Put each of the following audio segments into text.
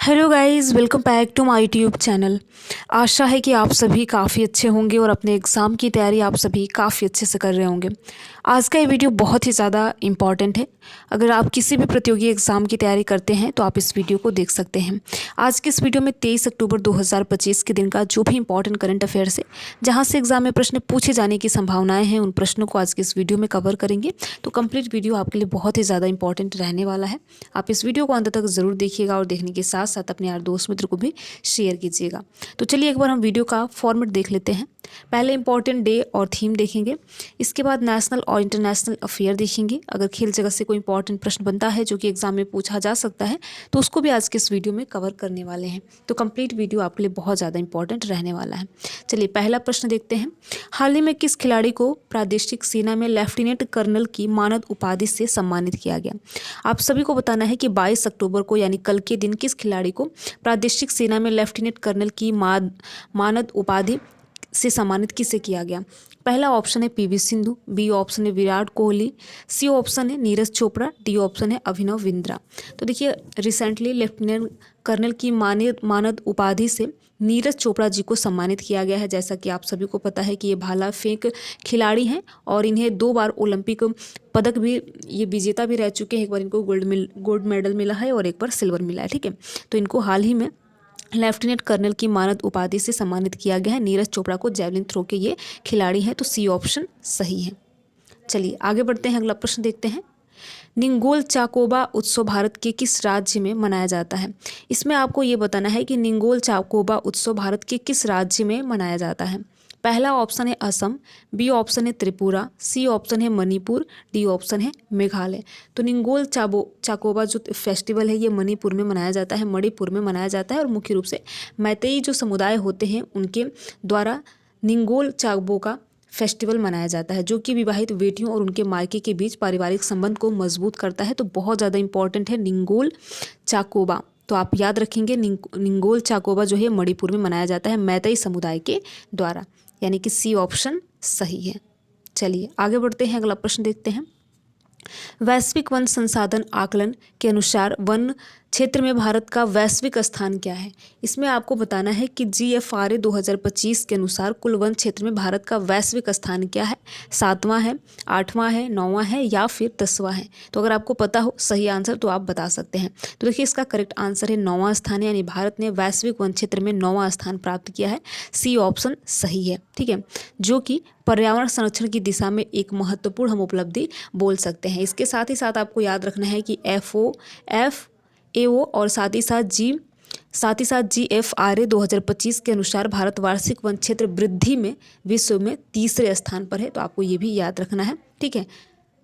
Hello guys, welcome back to my YouTube channel. आशा है कि आप सभी काफ़ी अच्छे होंगे और अपने एग्ज़ाम की तैयारी आप सभी काफ़ी अच्छे से कर रहे होंगे। आज का ये वीडियो बहुत ही ज़्यादा इम्पॉर्टेंट है। अगर आप किसी भी प्रतियोगी एग्ज़ाम की तैयारी करते हैं तो आप इस वीडियो को देख सकते हैं। आज के इस वीडियो में 23 अक्टूबर 2025 के दिन का जो भी इंपॉर्टेंट करंट अफेयर्स है, जहाँ से एग्ज़ाम में प्रश्न पूछे जाने की संभावनाएँ हैं, उन प्रश्नों को आज के इस वीडियो में कवर करेंगे। तो कंप्लीट वीडियो आपके लिए बहुत ही ज़्यादा इंपॉर्टेंट रहने वाला है। आप इस वीडियो को अंत तक ज़रूर देखिएगा और देखने के साथ साथ अपने यार दोस्त मित्र को भी शेयर कीजिएगा। तो चलिए एक बार हम वीडियो का फॉर्मेट देख लेते हैं। पहले इंपॉर्टेंट डे और थीम देखेंगे, इसके बाद नेशनल और इंटरनेशनल अफेयर देखेंगे। अगर खेल जगत से कोई इंपॉर्टेंट प्रश्न बनता है जो कि एग्जाम में पूछा जा सकता है तो उसको भी आज के इस वीडियो में कवर करने वाले हैं। तो कंप्लीट वीडियो आपके लिए बहुत ज़्यादा इंपॉर्टेंट रहने वाला है। चलिए पहला प्रश्न देखते हैं। हाल ही में किस खिलाड़ी को प्रादेशिक सेना में लेफ्टिनेंट कर्नल की मानद उपाधि से सम्मानित किया गया? आप सभी को बताना है कि 22 अक्टूबर को यानी कल के दिन किस खिलाड़ी को प्रादेशिक सेना में लेफ्टिनेंट कर्नल की मानद उपाधि से सम्मानित किसे किया गया? पहला ऑप्शन है पीवी सिंधु, बी ऑप्शन है विराट कोहली, सी ऑप्शन है नीरज चोपड़ा, डी ऑप्शन है अभिनव बिंद्रा। तो देखिए रिसेंटली लेफ्टिनेंट कर्नल की मानद उपाधि से नीरज चोपड़ा जी को सम्मानित किया गया है। जैसा कि आप सभी को पता है कि ये भाला फेंक खिलाड़ी हैं और इन्हें 2 बार ओलंपिक पदक भी ये विजेता भी रह चुके हैं। एक बार इनको गोल्ड मेडल मिला है और एक बार सिल्वर मिला है। ठीक है, तो इनको हाल ही में लेफ्टिनेंट कर्नल की मानद उपाधि से सम्मानित किया गया है। नीरज चोपड़ा को जेवलिन थ्रो के ये खिलाड़ी हैं, तो सी ऑप्शन सही है। चलिए आगे बढ़ते हैं, अगला प्रश्न देखते हैं। निंगोल चाकोबा उत्सव भारत के किस राज्य में मनाया जाता है? इसमें आपको ये बताना है कि निंगोल चाकोबा उत्सव भारत के किस राज्य में मनाया जाता है। पहला ऑप्शन है असम, बी ऑप्शन है त्रिपुरा, सी ऑप्शन है मणिपुर, डी ऑप्शन है मेघालय। तो निंगोल चाकोबा जो फेस्टिवल है ये मणिपुर में मनाया जाता है, मणिपुर में मनाया जाता है और मुख्य रूप से मैतेई जो समुदाय होते हैं उनके द्वारा निंगोल चाकोबा का फेस्टिवल मनाया जाता है, जो कि विवाहित बेटियों और उनके मायके के बीच पारिवारिक संबंध को मजबूत करता है। तो बहुत ज़्यादा इंपॉर्टेंट है निंगोल चाकोबा। तो आप याद रखेंगे निंगोल चाकोबा जो है मणिपुर में मनाया जाता है मैतेई समुदाय के द्वारा, यानी कि सी ऑप्शन सही है। चलिए आगे बढ़ते हैं, अगला प्रश्न देखते हैं। वैश्विक वन संसाधन आकलन के अनुसार वन क्षेत्र में भारत का वैश्विक स्थान क्या है? इसमें आपको बताना है कि GFRA 2025 के अनुसार कुल वन क्षेत्र में भारत का वैश्विक स्थान क्या है? 7वां है, 8वां है, 9वां है या फिर 10वां है? तो अगर आपको पता हो सही आंसर तो आप बता सकते हैं। तो देखिए इसका करेक्ट आंसर है 9वां स्थान है, यानी भारत ने वैश्विक वन क्षेत्र में 9वां स्थान प्राप्त किया है। सी ऑप्शन सही है। ठीक है, जो कि पर्यावरण संरक्षण की दिशा में एक महत्वपूर्ण हम उपलब्धि बोल सकते हैं। इसके साथ ही साथ आपको याद रखना है कि FAO और साथ ही साथ GFRA 2025 के अनुसार भारत वार्षिक वन क्षेत्र वृद्धि में विश्व में 3रे स्थान पर है। तो आपको ये भी याद रखना है। ठीक है,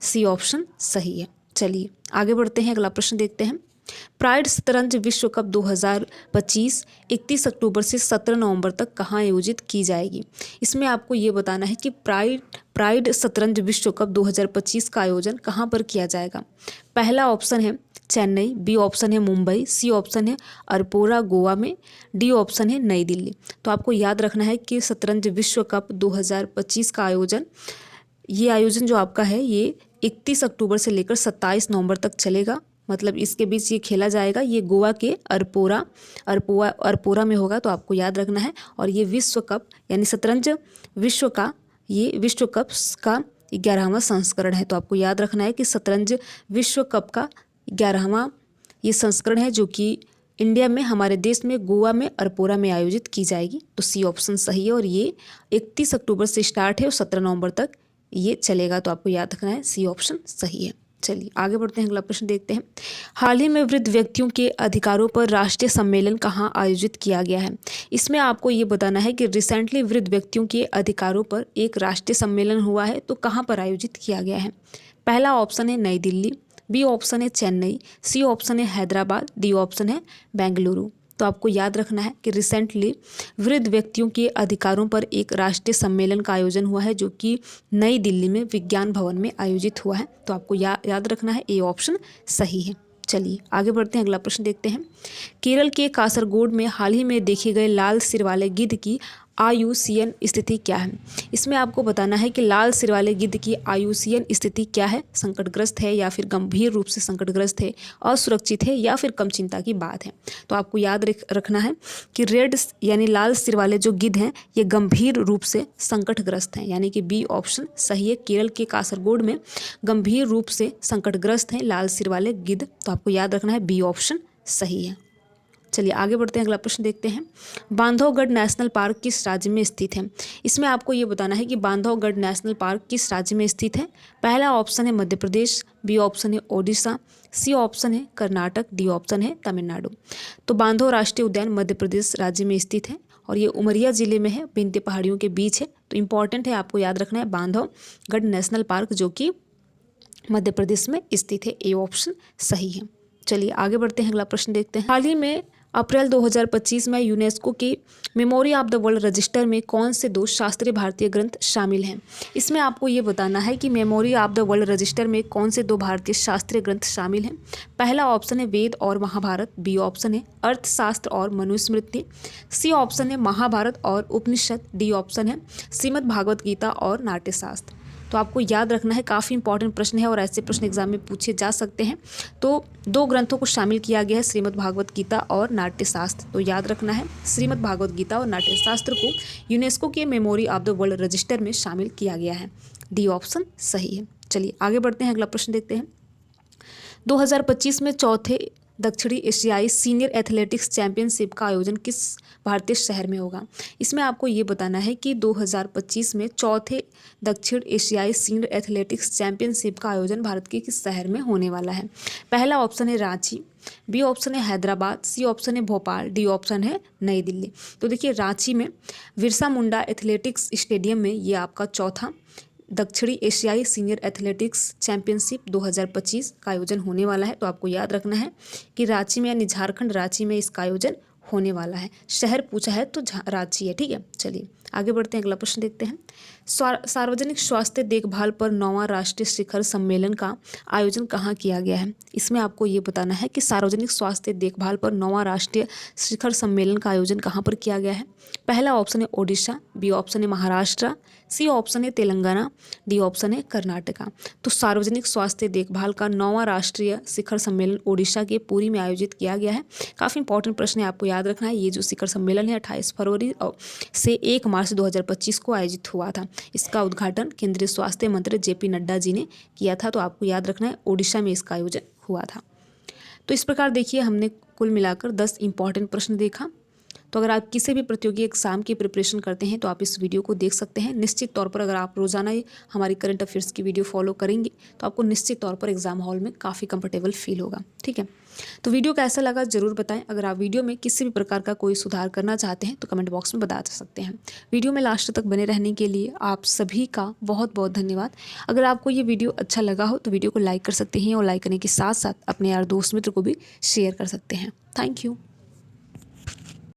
सी ऑप्शन सही है। चलिए आगे बढ़ते हैं, अगला प्रश्न देखते हैं। प्राइड शतरंज विश्व कप 2025 31 अक्टूबर से 17 नवंबर तक कहाँ आयोजित की जाएगी? इसमें आपको ये बताना है कि प्राइड शतरंज विश्व कप 2025 का आयोजन कहाँ पर किया जाएगा। पहला ऑप्शन है चेन्नई, बी ऑप्शन है मुंबई, सी ऑप्शन है अरपोरा गोवा में, डी ऑप्शन है नई दिल्ली। तो आपको याद रखना है कि शतरंज विश्व कप 2025 का आयोजन जो आपका है ये 31 अक्टूबर से लेकर 27 नवंबर तक चलेगा। मतलब इसके बीच ये खेला जाएगा। ये गोवा के अरपोरा में होगा। तो आपको याद रखना है। और ये विश्व कप यानी शतरंज विश्व कप का 11वां संस्करण है। तो आपको याद रखना है कि शतरंज विश्व कप का 11वां ये संस्करण है, जो कि इंडिया में हमारे देश में गोवा में अरपोरा में आयोजित की जाएगी। तो सी ऑप्शन सही है और ये 31 अक्टूबर से स्टार्ट है और 17 नवंबर तक ये चलेगा। तो आपको याद रखना है, सी ऑप्शन सही है। चलिए आगे बढ़ते हैं, अगला प्रश्न देखते हैं। हाल ही में वृद्ध व्यक्तियों के अधिकारों पर राष्ट्रीय सम्मेलन कहाँ आयोजित किया गया है? इसमें आपको ये बताना है कि रिसेंटली वृद्ध व्यक्तियों के अधिकारों पर एक राष्ट्रीय सम्मेलन हुआ है, तो कहाँ पर आयोजित किया गया है? पहला ऑप्शन है नई दिल्ली, बी ऑप्शन है चेन्नई, सी ऑप्शन है हैदराबाद, डी ऑप्शन है बेंगलुरु। तो आपको याद रखना है कि रिसेंटली वृद्ध व्यक्तियों के अधिकारों पर एक राष्ट्रीय सम्मेलन का आयोजन हुआ है, जो कि नई दिल्ली में विज्ञान भवन में आयोजित हुआ है। तो आपको याद रखना है, ए ऑप्शन सही है। चलिए आगे बढ़ते हैं, अगला प्रश्न देखते हैं। केरल के कासरगोड में हाल ही में देखे गए लाल सिर वाले गिद्ध की आयुसीयन स्थिति क्या है। इसमें आपको बताना है कि लाल सिर वाले गिद्ध की आयुसीयन स्थिति क्या है, संकटग्रस्त है या फिर गंभीर रूप से संकटग्रस्त है, असुरक्षित है या फिर कम चिंता की बात है। तो आपको याद रखना है कि रेड यानी लाल सिर वाले जो गिद्ध हैं ये गंभीर रूप से संकटग्रस्त हैं, यानी कि बी ऑप्शन सही है। केरल के कासरगोड में गंभीर रूप से संकटग्रस्त हैं लाल सिर वाले गिद्ध। तो आपको याद रखना है बी ऑप्शन सही है। चलिए आगे बढ़ते हैं, अगला प्रश्न देखते हैं। बांधवगढ़ नेशनल पार्क किस राज्य में स्थित है। इसमें आपको ये बताना है कि बांधवगढ़ नेशनल पार्क किस राज्य में स्थित है। पहला ऑप्शन है मध्य प्रदेश, बी ऑप्शन है ओडिशा, सी ऑप्शन है कर्नाटक, डी ऑप्शन है तमिलनाडु। तो बांधव राष्ट्रीय उद्यान मध्य प्रदेश राज्य में स्थित है और ये उमरिया जिले में है, विंध्य पहाड़ियों के बीच है। तो इंपॉर्टेंट है, आपको याद रखना है बांधवगढ़ नेशनल पार्क जो कि मध्य प्रदेश में स्थित है, ए ऑप्शन सही है। चलिए आगे बढ़ते हैं, अगला प्रश्न देखते हैं। हाल ही में अप्रैल 2025 में यूनेस्को की memory of the world register में कौन से 2 शास्त्रीय भारतीय ग्रंथ शामिल हैं। इसमें आपको ये बताना है कि memory of the world register में कौन से 2 भारतीय शास्त्रीय ग्रंथ शामिल हैं। पहला ऑप्शन है वेद और महाभारत, बी ऑप्शन है अर्थशास्त्र और मनुस्मृति, सी ऑप्शन है महाभारत और उपनिषद, डी ऑप्शन है श्रीमद् भागवत गीता और नाट्यशास्त्र। तो आपको याद रखना है, काफ़ी इंपॉर्टेंट प्रश्न है और ऐसे प्रश्न एग्जाम में पूछे जा सकते हैं। तो 2 ग्रंथों को शामिल किया गया है, श्रीमद् भागवत गीता और नाट्यशास्त्र। तो याद रखना है श्रीमद् भागवत गीता और नाट्यशास्त्र को यूनेस्को के memory of the world register में शामिल किया गया है, डी ऑप्शन सही है। चलिए आगे बढ़ते हैं, अगला प्रश्न देखते हैं। 2025 में चौथे दक्षिणी एशियाई सीनियर एथलेटिक्स चैंपियनशिप का आयोजन किस भारतीय शहर में होगा। इसमें आपको ये बताना है कि 2025 में चौथे दक्षिण एशियाई सीनियर एथलेटिक्स चैंपियनशिप का आयोजन भारत के किस शहर में होने वाला है। पहला ऑप्शन है रांची, बी ऑप्शन है हैदराबाद, सी ऑप्शन है भोपाल, डी ऑप्शन है नई दिल्ली। तो देखिए रांची में बिरसा मुंडा एथलेटिक्स स्टेडियम में ये आपका चौथा दक्षिणी एशियाई सीनियर एथलेटिक्स चैंपियनशिप 2025 का आयोजन होने वाला है। तो आपको याद रखना है कि रांची में यानी झारखंड रांची में इसका आयोजन होने वाला है। शहर पूछा है तो रांची है, ठीक है। चलिए आगे बढ़ते हैं, अगला प्रश्न देखते हैं। सार्वजनिक स्वास्थ्य देखभाल पर 9वां राष्ट्रीय शिखर सम्मेलन का आयोजन कहाँ किया गया है। इसमें आपको ये बताना है कि सार्वजनिक स्वास्थ्य देखभाल पर 9वां राष्ट्रीय शिखर सम्मेलन का आयोजन कहाँ पर किया गया है। पहला ऑप्शन है ओडिशा, बी ऑप्शन है महाराष्ट्र, सी ऑप्शन है तेलंगाना, डी ऑप्शन है कर्नाटका। तो सार्वजनिक स्वास्थ्य देखभाल का 9वां राष्ट्रीय शिखर सम्मेलन ओडिशा के पुरी में आयोजित किया गया है। काफ़ी इंपॉर्टेंट प्रश्न है, आपको याद रखना है। ये जो शिखर सम्मेलन है 28 फरवरी से 1 मार्च 2025 को आयोजित हुआ था। इसका उद्घाटन केंद्रीय स्वास्थ्य मंत्री JP नड्डा जी ने किया था। तो आपको याद रखना है ओडिशा में इसका आयोजन हुआ था। तो इस प्रकार देखिए हमने कुल मिलाकर 10 इंपॉर्टेंट प्रश्न देखा। तो अगर आप किसी भी प्रतियोगी एग्जाम की प्रिपरेशन करते हैं तो आप इस वीडियो को देख सकते हैं। निश्चित तौर पर अगर आप रोज़ाना हमारी करंट अफेयर्स की वीडियो फॉलो करेंगे तो आपको निश्चित तौर पर एग्जाम हॉल में काफ़ी कंफर्टेबल फील होगा, ठीक है। तो वीडियो कैसा लगा ज़रूर बताएं। अगर आप वीडियो में किसी भी प्रकार का कोई सुधार करना चाहते हैं तो कमेंट बॉक्स में बता सकते हैं। वीडियो में लास्ट तक बने रहने के लिए आप सभी का बहुत बहुत धन्यवाद। अगर आपको ये वीडियो अच्छा लगा हो तो वीडियो को लाइक कर सकते हैं और लाइक करने के साथ साथ अपने यार दोस्त मित्र को भी शेयर कर सकते हैं। Thank you.